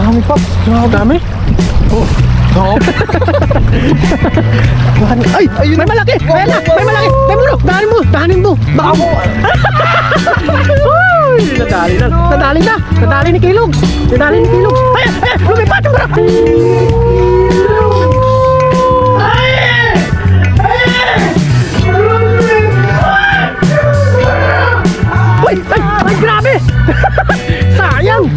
Dami pa. Dami? Oh. Oo. Ay! Ayun! May malaki! May malaki! Dahanin mo! Baka mo! Uy! Nadali ni Kilogs! Ay! Lumipat yung bro! Ay! Grabe! Sayang!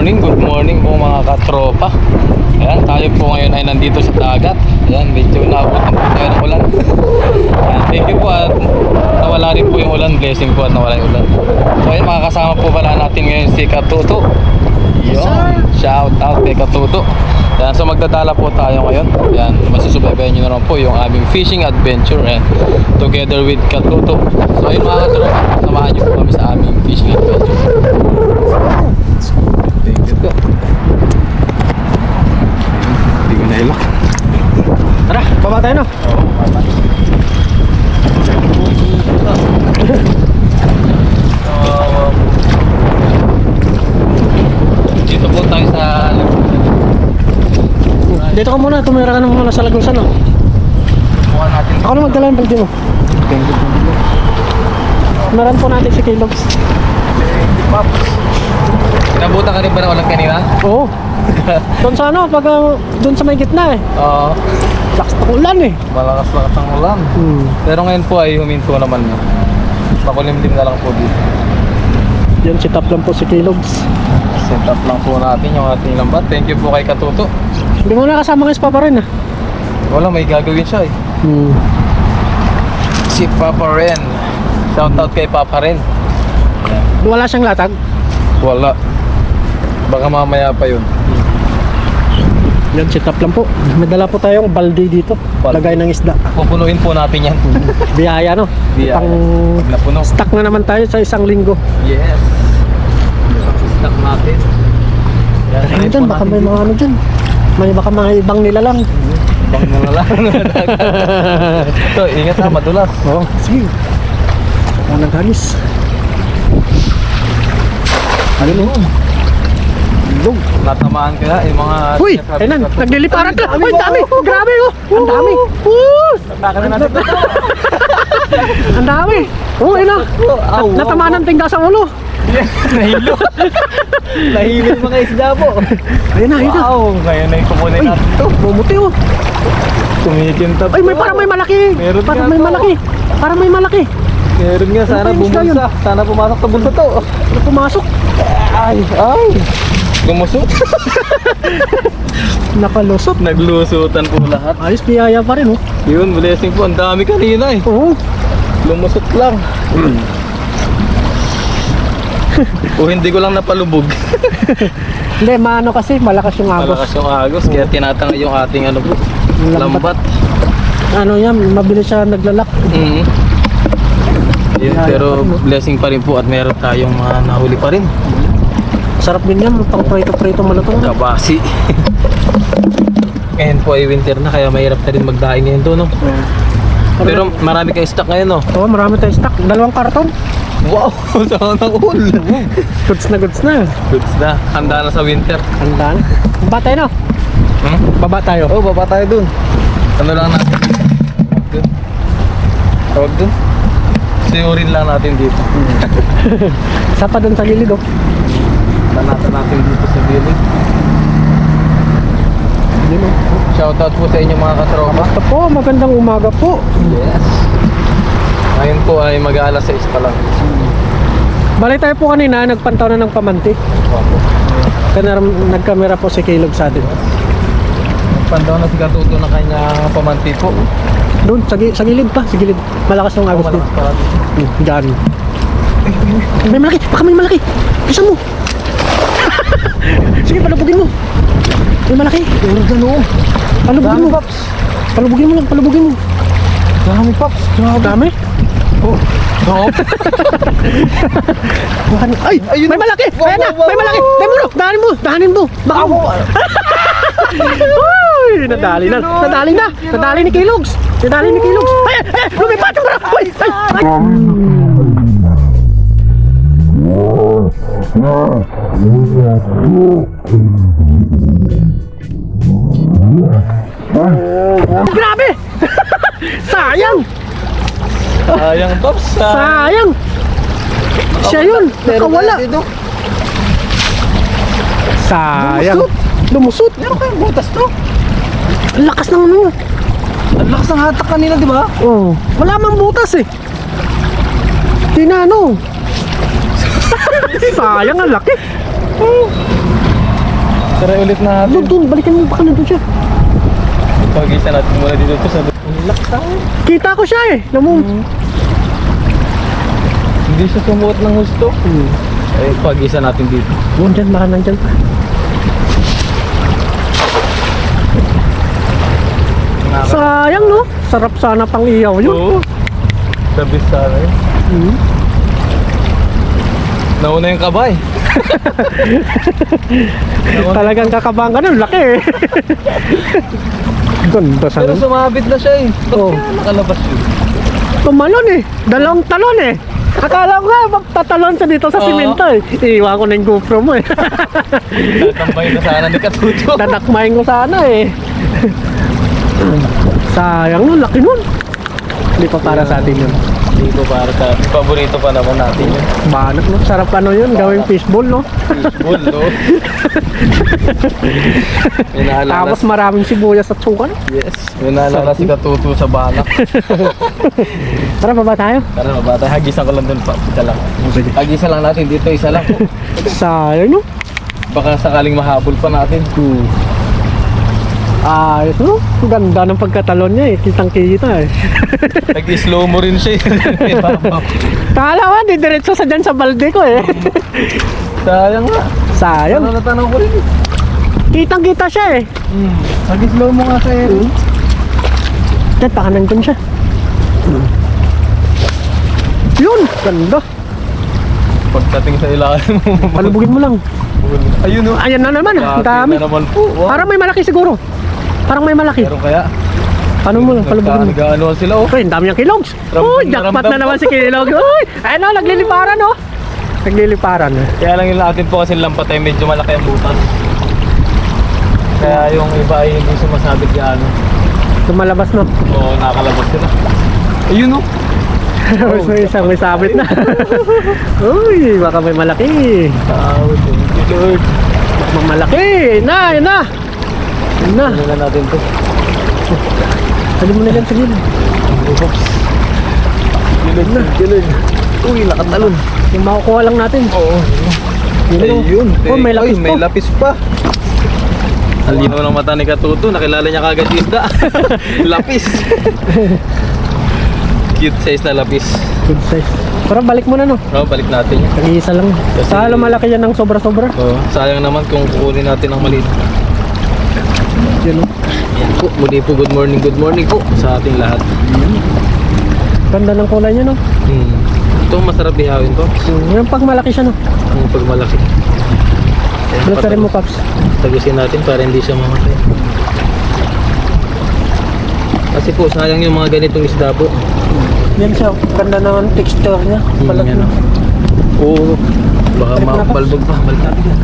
Good morning po mga katropa. Ayan, tayo po ngayon ay nandito sa dagat. Ayan, medyo naabutan po tayo ng ulan. Ayan, thank you po at nawala rin po yung ulan. Blessing po at nawala yung ulan. So ayan, makakasama po pala natin ngayon si Katuto. Yun, shout out kay Katuto. Ayan, so magdadala po tayo ngayon. Ayan, masusubaybayan nyo na rin po yung aming fishing adventure and together with Katuto. So ayun mga katropa, samahan nyo po kami sa aming fishing adventure. Hindi ko nailak. Tara, baba tayo no? Dito po tayo sa Dito ka muna, tumira ka na muna sa Lagusan no? buwan natin. Ako na magdala ng balde mo. Meron po natin si Kilogs. Nabutan ka rin ba ng ulan kanina? Oo. Doon sa ano, pag doon sa may gitna eh. Oo. Lakas na ulan eh. Malakas ang ulan. Pero ngayon po ay huminto naman na. Makulimlim na lang po dito. Yan, sit up lang po si Kilogs. Set up lang po natin yung ating lambat. Thank you po kay Katuto. Hindi mo na kasama kay Papa rin ah. Wala, may gagawin siya eh. Si Papa Ren. Shout out kay Papa Ren. Wala siyang latag. Wala. Baka mamaya pa yun. Yan, sit up lang po. May dala po tayong balde dito. Balde. Lagay ng isda. Pupunuin po natin yan. Biyaya no? Biyaya. Pang Pag napuno. stock na naman tayo sa isang linggo. Yes. Stock natin. Yan, Ano dyan? Baka may mga ano dyan. Baka mga ibang nilalang. Ibang nilalang. Ito, ingat ha, madulas. Oo, sige. Ang naghalis. Ano mo? Lug. Natamaan kaya yung mga... Uy! Ayun na, nagliliparan ka! Uy, dami! Grabe oh! Ang dami! Tatakan na natin ito. Ang dami! Oo, ayun na! Natamaan ng tingga sa ulo! Nahilo. Nahilo yung mga isda po. Ayun na, ayun na! Wow! Ngayon na yung kukunin Uy! natin ito. Bumuti oh! Kumikintab. Ay, parang may malaki! Meron Parang nga may to. malaki! Parang may malaki! Meron nga, sana Ano ba yung isda bumulsa. Sana pumasok sa bulsa to. Ano pumasok? Ay! Gumusot. Nakalusot! Naglusutan po lahat. Ayos, biyaya pa rin oh! Yun, blessing po. Ang dami kanina eh. Oo! Lumusot lang. O hindi ko lang napalubog. Hindi, maano kasi, malakas yung agos. Malakas yung agos, kaya tinatangay yung ating ano po, lambat. Ano yan, mabilis siya naglalak. Yun, pero blessing pa rin po at meron tayong mga nahuli pa rin. Sarap din yan, pang prito-prito malutong. Kabasi. Ngayon po ay winter na, kaya mahirap na rin magdaing ngayon doon, no? Pero marami kayo stock ngayon, no? Oo, marami tayong stock. 2 karton. Wow! Sana all! Goods na goods na. Goods na, handa na sa winter. Handaan. Baba tayo no? Baba tayo. Oh, baba tayo dun. Ano lang natin? Dun. Tawag dun. Siyurin lang natin dito. Isa pa dun sa gilid oh. Tanatan natin dito sa gilid. Yun oh. Shoutout po sa inyo mga katropa. Basta po, magandang umaga po. Yes. Ngayon po ay mag-aalas 6 pa lang. Balik tayo po kanina, nagpantaw na ng pamanti. Opo. Nagkamera po si Kilog sa atin. Pandaw na si Katuto na kanya pamanti po. Doon, sa gilid pa, sa gilid. Malakas ng agos doon. Diyan. May malaki, baka may malaki. Bisa mo. Sige, palubugin mo. May malaki. Gano. Palubugin mo. Palubugin mo lang, palubugin mo. Dami, Pops. Grabe. Dami. Oh. No. Ay, ayun. may malaki. Wow, Ayan na, wow, wow, may malaki. wow. Dahanin mo. Dahanin mo. Baka mo. Uy, nadali na. Nadali ni Kilogs. Nadali ni Kilogs. Ay, lumipat yung bro. Uy, ay. Grabe. Sayang. Sayang, Pops. Sayang. Siya yun. Nakawala. Sayang. Lumusot. Meron kayong butas to? Ang lakas ng ano. Ang lakas ng hatak kanina, di ba? Oh, wala mang butas eh. Tinano. Sayang, ang laki. Tara ulit natin. Doon, balikan mo baka nandun siya. Pag-isa natin muna dito sa Kita ko siya eh. Hindi siya sumuot ng husto. Eh, pag-isa natin dito. Doon dyan, baka nandyan pa. Sayang no? Sarap sana pang iyaw yun. Oo. Sabi sana yun. Nauna yung kabay. Talagang kakabahan ka nun, laki eh. Ganda sana. Pero sumabit na siya eh. Ba't Oo. kaya nakalabas yun? Tumalon eh. Dalawang talon eh. Akala ko nga, magtatalon siya dito sa Oo. simento eh. Iiwan ko na yung GoPro mo eh. Tatambay na sana ni Katuto. Dadakmahin ko sana eh. Sayang nun, laki nun. Hindi pa para sa atin yun. Hindi ko para sa paborito pa naman natin yun. Banak no, sarap ano yun, gawing fishball no. Fishball, no? May naalala, Tapos maraming sibuyas at suka no. yes. May naalala si Katuto sa banak. Tara, baba tayo. Tara, mabata. Hagisan ko lang dun pa. Isa lang. Hagisan lang natin dito. Isa lang po. Sayang no. Baka sakaling mahabol pa natin. Ayos no. Ang ganda ng pagkatalon niya eh. Kitang kita eh. Nag-slow mo rin siya. Kala ko, didiretso sa dyan sa balde ko eh. Sayang nga. Sayang. Natanong ko rin. Kitang kita siya eh. Nag-slow mo nga sa'yo. Dad, baka nandun siya. Yun, ganda. Pagdating sa ilalim mo. Palubugin mo lang. Ayun o. Ayan na naman, ang dami. na naman po. Wow. Parang may malaki siguro. Parang may malaki. Pero kaya, Paano mo lang, palubugin mo. nagkaanuan sila oh. Uy, ang dami niyang Kilogs. Ramdam Uy, na jackpot ramdam na naman ko. si Kilogs. Uy, ayun o, nagliliparan o. Nagliliparan. Kaya lang yung natin po kasi lampat ay medyo malaki ang butas. Kaya yung iba ay hindi sumasabit yan. Lumalabas na. Oo, nakakalabas sila. Ayun oh. May isang may sabit na. Uy, baka may malaki. Tawad eh. Lord. Baka malaki. Na, yun na. Yun na. Ano na natin to? Sabi mo na yan sa gilid. Oops. Gilid na. Gilid. Uy, nakatalon. Yung makukuha lang natin. Oo. Ayun. Oh, may lapis May pa. lapis pa. Ang linaw ng mata ni Katuto. Nakilala niya kagad yung isda. Lapis. Cute size na lapis. Good size. Pero balik mo na no. No, balik natin yun. Nag-iisa lang. Kasi- Saka lumalaki yan ng sobra-sobra. Oh, sayang naman kung kukunin natin ang maliit. Yun no. Yan po, muli po good morning po sa ating lahat. Ganda ng kulay niya no. Ito masarap ihawin to. Yung pag malaki siya no. Ang pag malaki. Balot ka rin mo, Paps. Tagusin natin para hindi siya mamatay. Kasi po, sayang yung mga ganitong isda po. Yan siya. Ganda naman texture niya. Balat yan, na. Oo. Baka Balik na, Paps. mabalbog pa. Balik natin yan.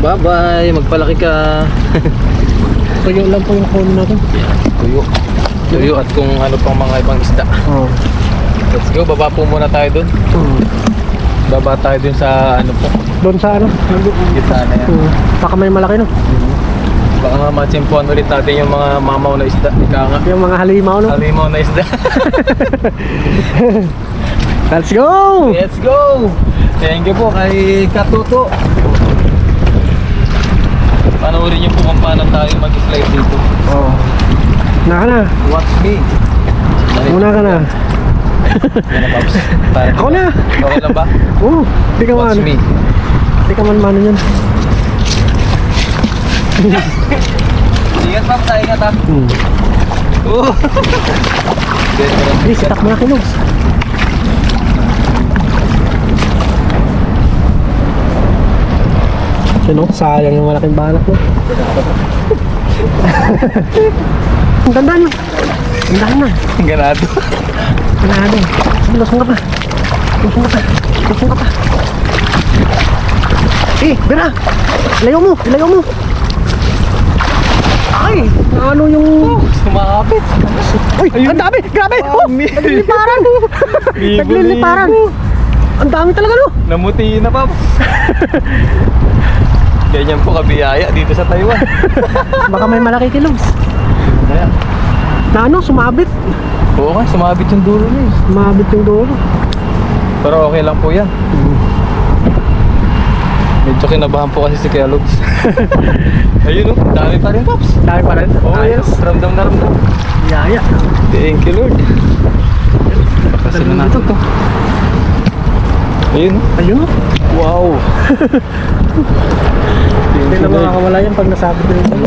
Bye-bye. Magpalaki ka. Tuyo lang po yung kunin natin. Tuyo. Tuyo at kung ano pang mga ibang isda. Oo. Let's go. Baba po muna tayo dun. Baba tayo dun sa ano po. Doon sa ano? Gitna na yan. Baka may malaki no. Baka nga matsimpuan ulit natin yung mga mamaw na isda. Ika nga. Yung mga halimaw no. Halimaw na isda. Let's go! Let's go! Thank you po kay Katuto. Panoorin niyo po kung paano tayo mag-slide dito. Oo. Naka na. Watch me. Muna ka na. Yan na, Pops. Para- Ako na. Okay lang ba? Oo, di ka man. Watch me. Di ka man mano yan. Ingat, Pops. Ingat, ha. Oh. Hindi, sitak mo na kilogs. Sino? Sayang yung malaking banak mo. Ang ganda nyo. Ang ganda na. Ganado. Ganado. Lusong ka pa. Lusong ka pa. Lusong ka pa. Bira! Ilayo mo! Ilayo mo! Ay! Ano yung... Sumakapit. Uy! Ang dami! Grabe! Oh! Nagliliparan! Nagliliparan! Ang dami talaga no! Namuti na, Pops. Ganyan po kabiyaya dito sa Taiwan. Baka may malaki kilogs. Kaya, Na ano? Sumabit. oo nga, sumabit yung dulo niya eh. Sumabit yung dulo. Pero okay lang po yan. Medyo kinabahan po kasi si Kuya Logs. Ayun o, dami pa rin, Pops. Dami pa rin. Oo, yes. Ramdam na ramdam. Yaya. Thank you, Lord. Bakasin na natin to. Ayun o. Ayun o. Wow. Hindi na makakawala yan pag nasabit na yun.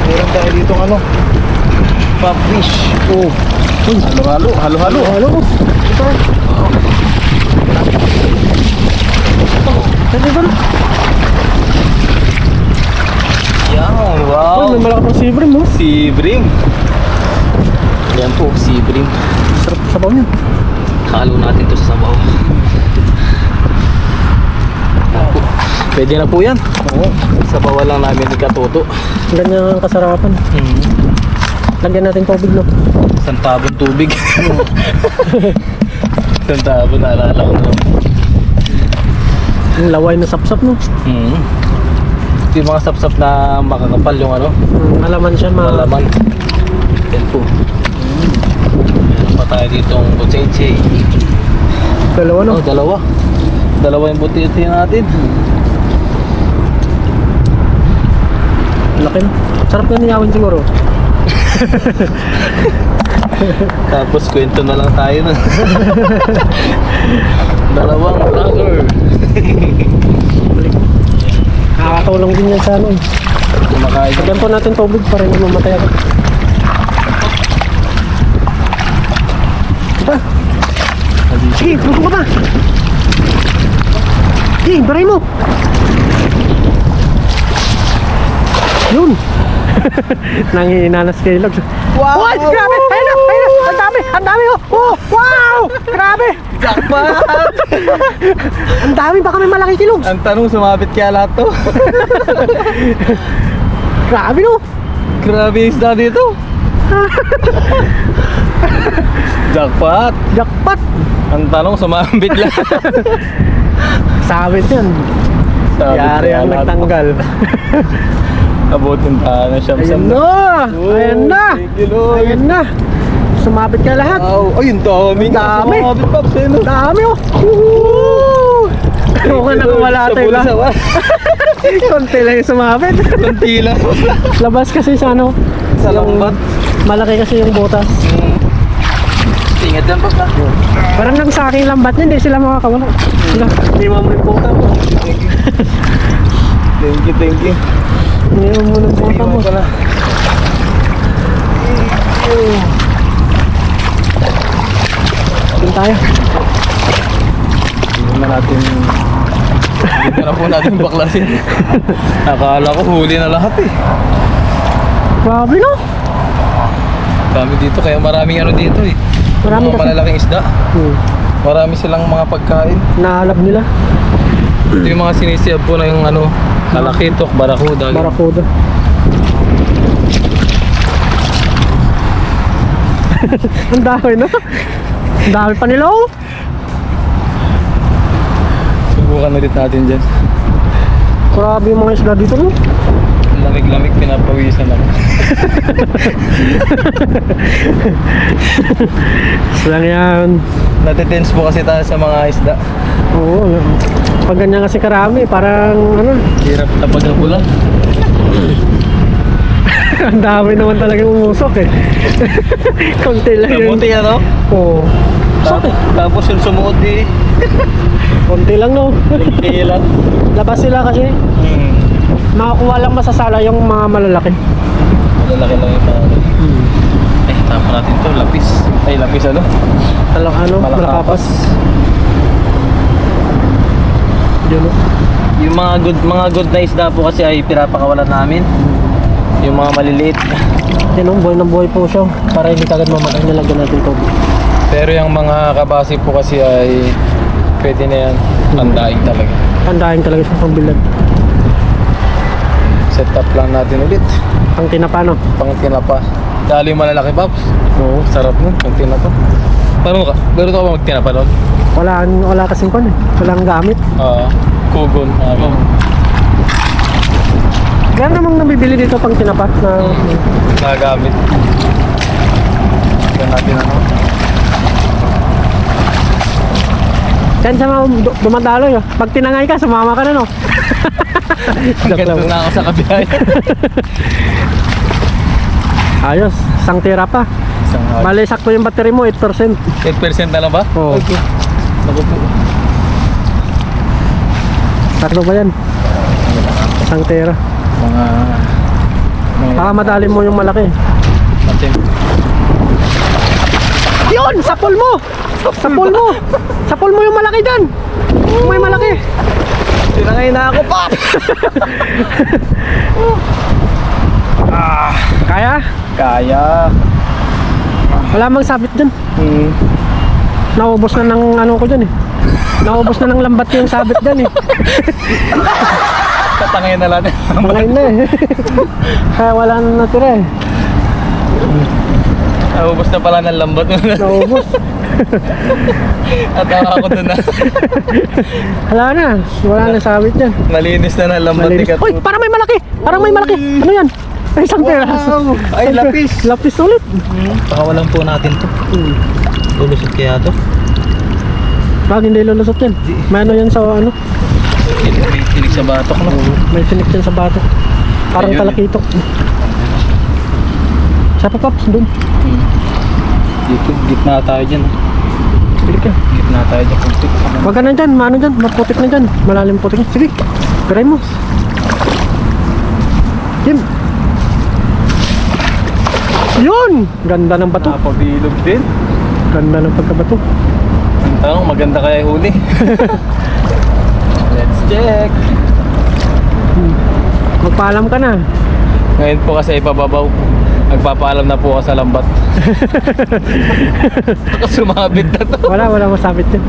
Meron tayo dito ano? Pop fish. Oh. Halo-halo. Halo-halo. Halo. Ito. Ano ba? Yan. Wow. Oh, may malaki pang sibrim mo. Sibrim. Yan po, sibrim. Sarap sa sabaw niya. Halo natin to sa sabaw. Pwede na po yan. Oo. Sabawan lang namin ni Katoto. Ganyan ang kasarapan. Lagyan natin tubig no. Santabon tubig. Santabon, naalala ko na. Yung laway na sapsap no. Ito yung mga sapsap na makakapal yung ano. Malaman siya Malaman. Yan po. Meron pa tayo ditong bucheche. Dalawa no. Oh, dalawa. Dalawa yung bucheche natin. Laki no. Sarap na niyawin siguro. Tapos kwento na lang tayo na. Dalawang vlogger. Nakakatulong din yan sa ano. Kumakain. Lagyan po natin tubig para hindi mamatay ako. Diba? Sige, lusong ka pa. Sige, baray mo. Yun. Nangihinanas kay Logs. Wow! Oh, grabe! Ayun na! Ayun na! Ang dami! Ang dami oh! Oh! Wow! Grabe! Jackpot! Ang dami! Baka may malaki kay Logs. Ang tanong, sumabit kaya lahat to? Grabe no! Grabe yung isda dito. Jackpot! Jackpot! Ang tanong, sumabit lang. Sabit yan. Sabit Yari kaya ang lahat. nagtanggal. Abutin tayo ng siyam-siyam Ayan na! Ayan na! Thank you, Lord. Ayan na! Sumabit ka lahat. Wow. Ay, ang dami. Ang dami. Sumabit, Pops. Ayun, Ang dami oh! Woohoo! Kung na wala tayo lang. Konti lang yung sumabit. Kunti lang. Labas kasi sa ano. Sa yung- lambat. Malaki kasi yung butas. Ingat yan, Pops. Parang nang sa aking lambat niya, hindi sila makakawala. Sila. Hindi mo may puta mo. Thank you, thank you. Hindi mo muna ang buta mo. Iwan ka na. Doon tayo. Hindi na natin. Hindi na po natin baklasin. Akala ko huli na lahat eh. Grabe no? Dami dito, kaya maraming ano dito eh. Marami Mga kasi. malalaking isda. Marami silang mga pagkain. Nahalap nila. Ito yung mga sinisiyab po na yung ano, talakitok, barakuda. Barakuda. Ang dami no? Ang dami pa nila oh. Subukan ulit natin dyan. Grabe yung mga isda dito no? Lamig-lamig, pinapawisan ako. Lang yan. Natitense po kasi tayo sa mga isda. Oo. Pag ganyan kasi karami, parang ano. Hirap tapos ng ulan. Ang dami naman talagang umusok eh. Konti lang yun. Kabuti ano? Oo. Tapos yung sumuot eh. Konti lang no. Ilan? Labas sila kasi. Makakuha lang masasala yung mga malalaki. Malalaki lang yung pare. Eh, tama natin to. Lapis. Ay, lapis ano? Malakapas. Yun no. Yung mga good na isda po kasi ay pinapakawalan namin. Yung mga maliliit. Yun no, buhay na buhay po siya. Para hindi kagad mamatay, nilagyan natin tubig. Pero yung mga kabasi po kasi ay pwede na yan. Tandaig talaga. Tandahin talaga sa pambilad. Set up lang natin ulit. Ang tinapa no. Pang tinapa. Dali yung malalaki, Pops. Oo. Sarap nun, pang tinapa. Paano ka? Meron ka ba magtinapa nun? Wala kasing kon eh. Walang gamit. Kugon. Meron namang nabibili dito pang tinapa na Nagamit. Yan natin ano. Yan sa mga dumadalo yun. Pag tinangay ka, sumama ka na no. Ganito na ako sa kabihay. Ayos, isang tira pa. Bale, sakto yung battery mo, 8%. 8% na lang ba? Oo. Okay. Ako po. Sakto ba yan? Isang tira. Mga Baka madali mo yung malaki. natin. Yun! Sapol mo! Sapol mo! Sapol mo yung malaki dyan! May malaki! Tinangay na ako pa! Kaya? Kaya. Wala mang sabit dyan. Naubos na ng ano ko dyan eh. Naubos na ng lambat yung sabit dyan eh. Tatangay na natin. Ngayon na eh. Kaya wala na natira eh. Naubos na pala ng lambat. Naubos. At ako doon na. Wala na. Wala na sabit dyan. Malinis na ng lambat ni Malinis. Katu. Uy! Parang may malaki! Parang may malaki! Ano yan? Ay, isang peraso. Ay, lapis. Lapis ulit. Pakawalan po natin to. Lulusot kaya to. Bakit hindi lulusot yan? May ano yan sa ano? May tinig sa batok no. May sinik yan sa bato. Parang Ayun. talakitok. Sa papaps doon. Dito, gitna tayo dyan. Bili ka. Gitna tayo dyan. Huwag ka na dyan. Maano dyan? Maputik na dyan. Malalim putik. Sige. Try mo. Kim. Yun! Ganda ng bato. Napabilog din. Ganda ng pagkabato. Ang tanong, maganda kaya yung huli. Let's check. Magpaalam ka na. Ngayon po kasi ipababaw. Nagpapaalam na po ako sa lambat. Ako sumabit na to. Wala masabit yan.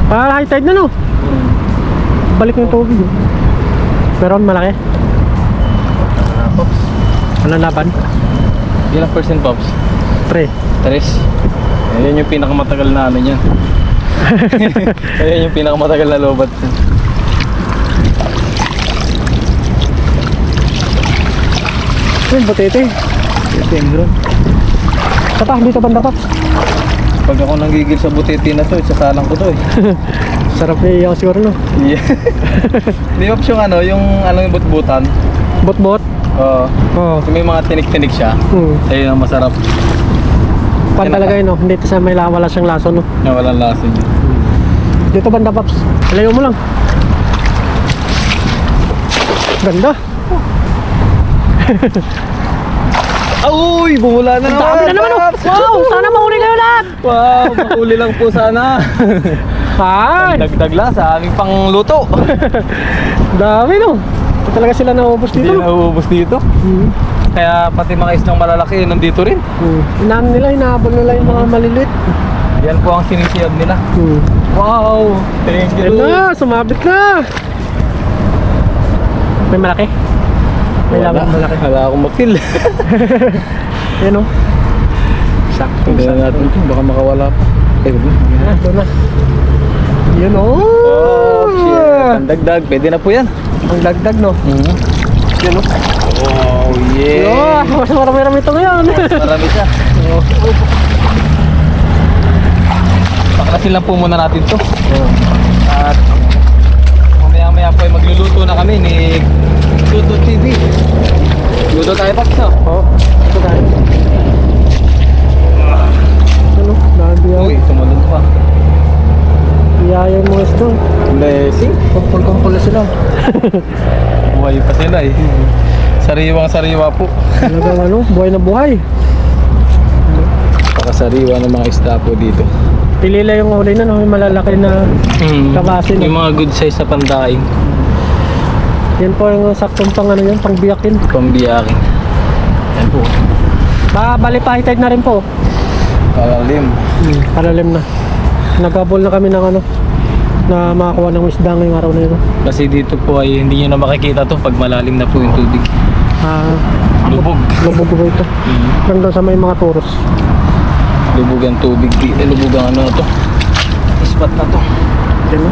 Para high tide na no. Balik ng tubig. Pero malaki. Pops. Walang laban. Ilang percent, Pops? 3. 3. Ayan yung pinakamatagal na ano niyan. Ayan yung pinakamatagal na lobat. Yun, butete. Tembro. Sapa, dito banda pa. Pag ako nanggigil sa butiti na to, isasalang ko to eh. Sarap na yung siguro no. Yeah. Di ba yung ano, yung butbutan? Bot-bot. Oo. Oo. May mga tinik-tinik siya. Ayun ang masarap. Pan talaga yun no. Hindi sa may wala siyang laso no. Na walang lasa niya. Dito banda paps. Layo mo lang. Ganda. Uy! Bumula na Ang dami na naman oh. Wow! Sana mahuli kayo lahat. Wow! Mahuli lang po sana. Ay! Dagdag lang sa aming pangluto. Dami no. Ito talaga sila naubos Hindi dito na uubos dito. Kaya pati mga islang malalaki nandito rin. Inaan nila, inaabol nila yung mga maliliit. Yan po ang sinisiyab nila. Wow! Thank Yan you. na, sumabit na. May malaki? May laban malaki. Wala akong ma-feel. Yan o. Sakto. Hindi na natin ito. Baka makawala pa. Ito Ito na. Yun o. Oh, shit. Ang dagdag. Pwede na po yan. Ang dagdag no. Yan o. Oh, yeah. Mas marami-rami ito ngayon. Marami siya. Paklasin lang po muna natin to. At mamaya-maya po ay magluluto na kami ni Tuto TV. Luto tayo Pax, no? Oo. Ito tayo. Ano? Uy, tumalon pa. Iyaya mo ito. Blessing. Pagpagkangkula sila. Buhay pa sila eh. Sariwang sariwa po. Talagang ano, buhay na buhay. Pakasariwa ng mga isda po dito. Pilila yung huli na, no? Yung malalaki na kabasin. Yung mga good size na pandaing. Yan po yung saktong pang ano yan, pang biyakin. Pambiyakin. Yan po. Bali pa-hitide na rin po. Palalim. Palalim na. Nagabol na kami ng ano, na makakuha ng isda ngayong araw na ito. Kasi dito po ay hindi nyo na makikita to pag malalim na po yung tubig. Lubog. Lubog po ito. Hanggang sa may mga turos. Lubog ang tubig. Lubog ang ano to. Spot na to. Yan na.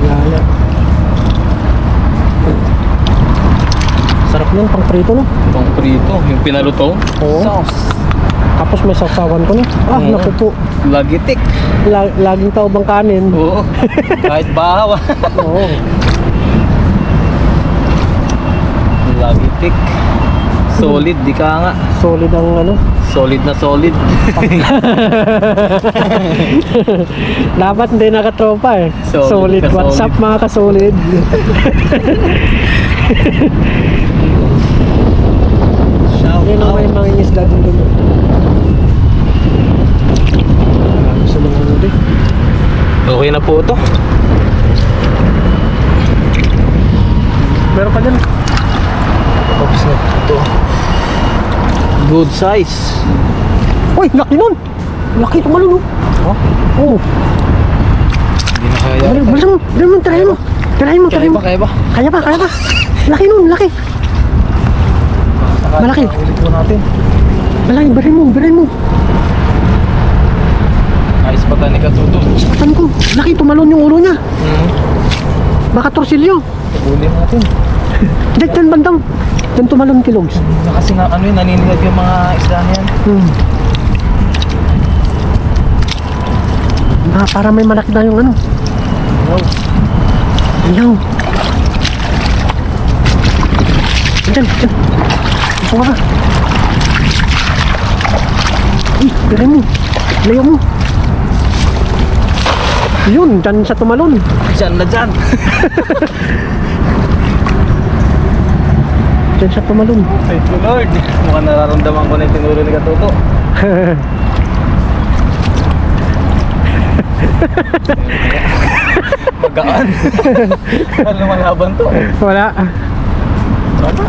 Yaya. Sarap nun, pang prito no? Pang prito. Yung pinaluto. Oo. Sauce. Tapos may sausawan ko no? Naku po. Lagitik. Laging taubang kanin. Oo. Kahit bahaw. Oo. Lagitik. Solid, di ka nga. Solid ang ano. Solid na solid. Dapat hindi nakatropa eh. Solid ka, What's solid. up mga kasolid? Yun ang may mga isda din doon. Gusto lang ano din. Okay na po ito. Meron pa dyan. Tapos na ito. Good size. Uy, laki nun! Laki tumalun oh. Oh? Oo. Hindi na kaya. Balik mo, tirahin mo. Tirahin mo, tirahin mo. Kaya ba? Kaya pa. Laki nun, laki. Malaki. Ulit po natin. Malaki, birin mo. Ayos pa tayo ni Katuto. Saan ko? Laki, tumalon yung ulo niya. Baka torsilyo. Uli natin. Diyan bandang. Diyan tumalon kilogs. Kasi nga ano yun, naninilag yung mga isda na yan. Para may malaki na yung ano. Ayaw. Diyan. Gusto ka ba? Pirin mo. Layo mo. Yun, dyan sa tumalon. Diyan na dyan. Dyan sa tumalon. Thank you Lord. Mukhang nararamdaman ko na yung tinuro ni Katuto. Magaan. Ano lumalaban to? Wala. Ano?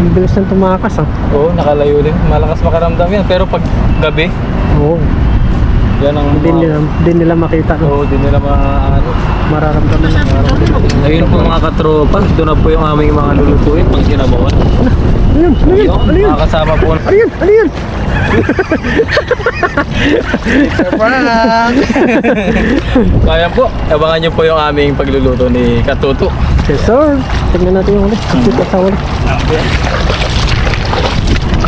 Ang bilis ng tumakas ah. Oo, nakalayo din. Malakas makaramdam yan. Pero pag gabi, Oo. yan ang Din nila makita. No? Oo, di nila ano. Mararamdaman na. Ayun po mga katropa. Ito na po yung aming mga lulutuin pang sinabawan. Ano yun? Mga kasama po. Ano yun? Kaya po, abangan nyo po yung aming pagluluto ni Katuto. Yes sir. Tignan natin yung huli. Update at huli.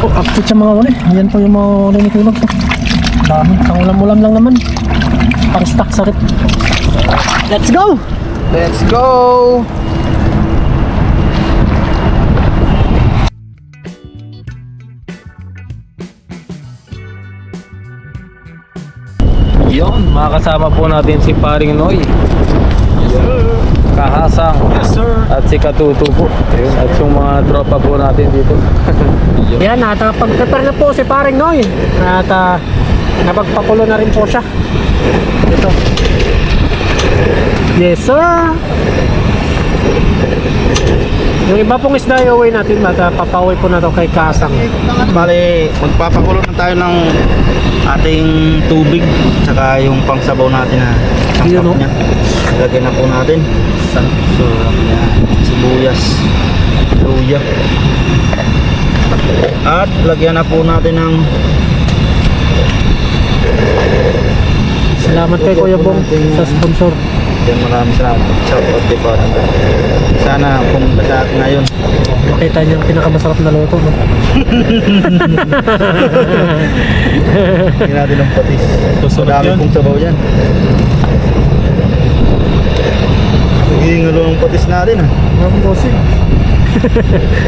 Update sa mga huli. Yan po yung mga huli ni Kulog. Dami. Ang ulam-ulam lang naman. Pang stock sa rip. Let's go! Let's go! Yon, makakasama po natin si Paring Noy. Kahasang. Yes sir. At si Katuto po. Ayun, at yung mga tropa po natin dito. Yun. Yan, at pag-prepare na po si Paring Noy. At napagpakulo na rin po siya. Ito. Yes sir. Yung iba pong isda i-away natin at papauwi po na to kay Kasang. Bale, magpapakulo na tayo ng ating tubig tsaka yung pangsabaw natin na Yun, sangkap no? niya. Lagyan na po natin. So, yan. Sibuyas, luya. At lagyan na po natin ng Salamat kay Kuya Bong sa sponsor. yan, maraming salamat. Shout out kay Parang. Sana pumunta sa atin ngayon. Makita niyo yung pinakamasarap na luto. No? Hindi natin ng patis. Madami pong sabaw yan. Nagiging halo ng patis natin ah. Ang bossing.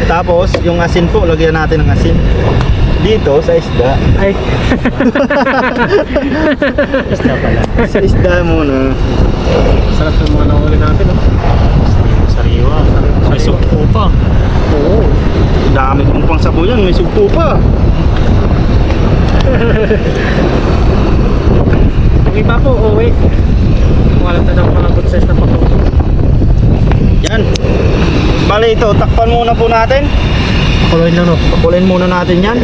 Tapos, yung asin po, lagyan natin ng asin. Dito, sa isda. Ay. Isda pala. Sa isda muna. Sarap yung mga nahuli natin, oh. Sariwa. May sugpo pa. Oo. Dami kong pang sabaw yan, may sugpo pa. Yung iba po, uwi. Wala na ng mga good size na pako. Yan. Bali ito, takpan muna po natin. Pakuloyin lang, no? Pakulin muna natin yan.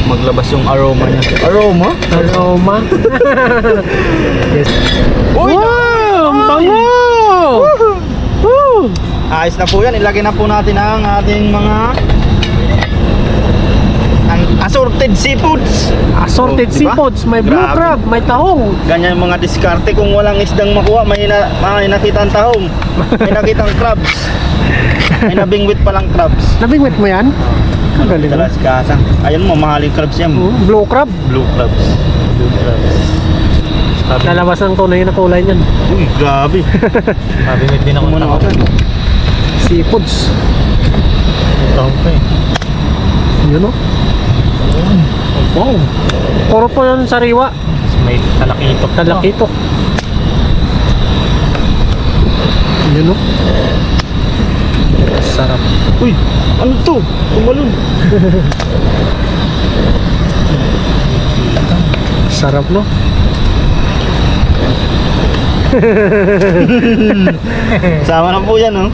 Maglabas yung aroma niya. Aroma? Aroma. Yes. Uy! Wow! Ang bango! Woo! Ayos na po yan. Ilagay na po natin ang ating mga assorted seafoods. Assorted Oh, diba? seafoods. May blue Grabe. crab, may tahong. Ganyan yung mga diskarte. Kung walang isdang makuha, may nakitang tahong. May nakitang crabs. May nabingwit palang crabs. Nabingwit mo yan? Ang galing mo. Talas kasang. Ayun mo, mahaling crabs yan. Blue crab. Blue crabs. Blue crabs. Lalabas ng tunay na kulay niyan. Uy, grabe. Mabimit din ako ng Kumano tao. ako. Seafoods. Tahong pa eh. Yun, no? Wow. Puro po yung sariwa. May talakitok pa. Talakitok. Yun, no? Sarap. Uy, ano to? Tumalun. Sarap, no? Sama na po yan, oh.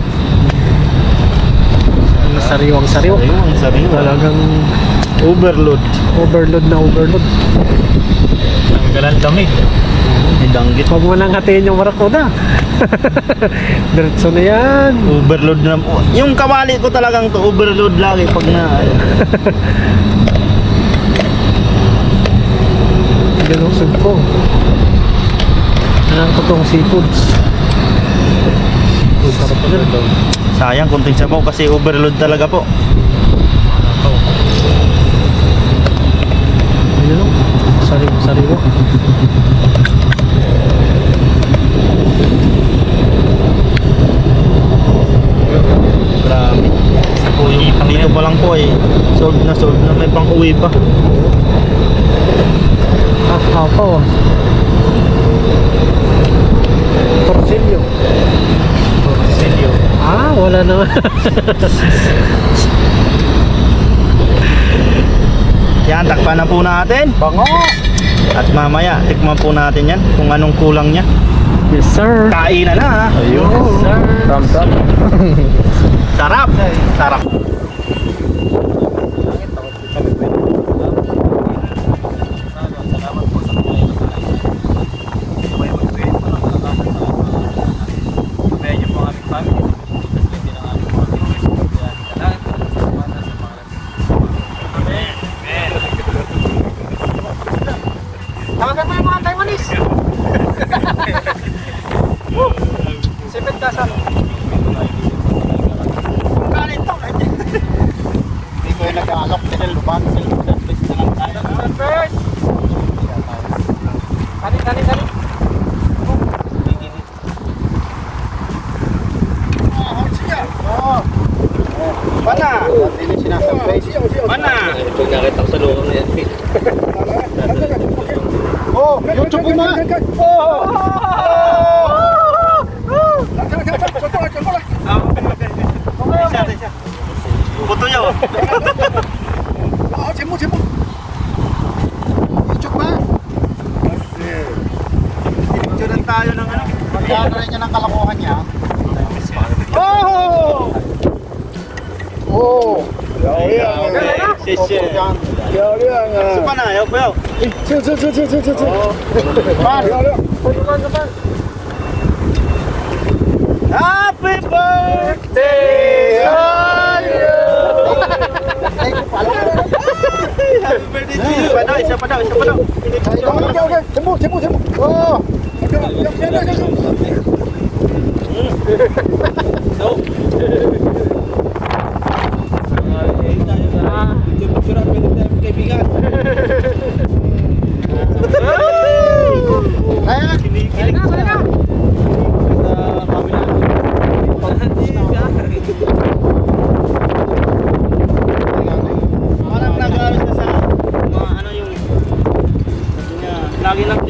Sariwang sariwa. Ayun, ang sariwa. Talagang Overload. overload na overload. Ang galang lamig. Idanggit. Huwag mo nang hatiin yung marakuda. Diretso na yan. Overload na po. Yung kawali ko talagang to, overload lagi pag na... Ganun sugpo. Anong totoong seafoods? Sarap pa rin. Sayang, kunting sabaw kasi overload talaga po. Ayun, no? Sariwa. Grabe. Dito pa lang po eh. Sold na may pang uwi pa. Apaw. Torsilyo. Selyo. Ah, wala naman. Yan, takpan na po natin. Bango! At mamaya, tikman po natin yan kung anong kulang niya. Yes, sir. Kainan na. Ayun. Yes, sir. Thumbs up. Sarap. Sarap. Tawagan mo yung mga Taiwanese. Sipit ka sa... Kanin to. Hindi ko yung nag-aalok. Sinilban. First. Kani. Mana? Mana? Pag nakita ko sa loob na yan. Oh, yung chupo mo. Puto niya oh. Picturean tayo ng ano. Magkano rin niya ng kalakuhan niya. Oh! Oh! Suka na, yaw yaw. Happy birthday to you. Happy birthday to you. Isa pa daw. lagi nang